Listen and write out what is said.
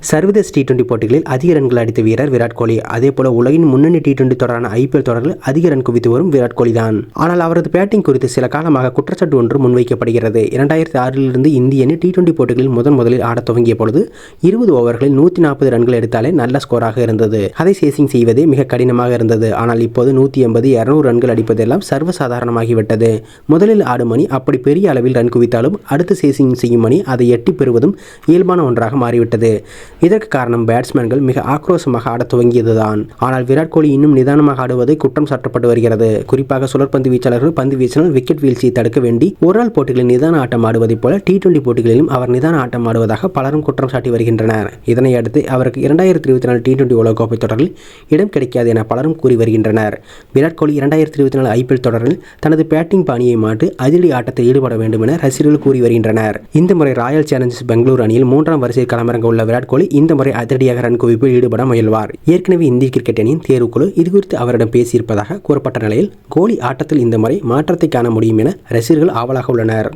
சர்வதேச டி20 போட்டிகளில் அதிக ரன்கள் அடித்த வீரர் விராட் கோலி. அதேபோல உலகின் முன்னணி டி20 தொடரான IPL தொடரில் அதிக ரன் குவித்து வரும் விராட் கோலி தான். ஆனால் அவரது பேட்டிங் குறித்து சில காலமாக குற்றச்சாட்டு ஒன்று முன்வைக்கப்படுகிறது. 2006 இந்திய அணி டி20 போட்டிகளில் முதலில் ஆடத் துவங்கிய பொழுது 20 ஓவர்களில் 140 ரன்கள் எடுத்தாலே நல்ல ஸ்கோராக இருந்தது. அதை சேசிங் செய்வதே மிக கடினமாக இருந்தது. ஆனால் இப்போது 180, 200 ரன்கள் அடிப்பதெல்லாம் சர்வசாதாரணமாகிவிட்டது. முதலில் ஆடும் அணி அப்படி பெரிய அளவில் ரன் குவித்தாலும் அடுத்து சேசிங் செய்யும் அணி அதை எட்டி பெறுவதும் இயல்பான ஒன்றாக மாறிவிட்டது. இதற்கு காரணம் பேட்ஸ்மேன்கள் மிக ஆக்ரோஷமாக ஆடத் துவங்கியதுதான். ஆனால் விராட் கோலி இன்னும் நிதானமாக ஆடுவதை குற்றம் சாட்டப்பட்டு வருகிறது. குறிப்பாக சுழற்பந்து வீச்சாளர்கள் பந்து வீச்சினால் விக்கெட் வீழ்ச்சியை தடுக்க வேண்டி ஒருநாள் போட்டிகளில் நிதான ஆட்டம் ஆடுவதைப் போல டி20 போட்டிகளிலும் அவர் நிதான ஆட்டம் ஆடுவதாக பலரும் குற்றம் சாட்டி வருகின்றனர். இதனையடுத்து அவருக்கு 2024 டி20 உலகக்கோப்பை தொடரில் இடம் கிடைக்காது என பலரும் கூறி வருகின்றனர். விராட் கோலி 2024 IPL தொடரில் தனது பேட்டிங் பாணியை மாற்றி அதிரடி ஆட்டத்தில் ஈடுபட வேண்டும் என ரசிகர்கள் கூறி வருகின்றனர். இந்த முறை ராயல் சேலஞ்சர்ஸ் பெங்களூரு அணியில் 3ஆம் வரிசையில் களமிறங்க உள்ள விராட் கோலி இந்த முறை அதிரடியாக ரன் குவிப்பில் ஈடுபட முயல்வார். ஏற்கனவே இந்திய கிரிக்கெட் அணியின் தேர்வுக்குழு இதுகுறித்து அவரிடம் பேசியிருப்பதாக கூறப்பட்ட நிலையில் கோலி ஆட்டத்தில் இந்த முறை மாற்றத்தை காண முடியும் என ரசிகர்கள் ஆவலாக உள்ளனர்.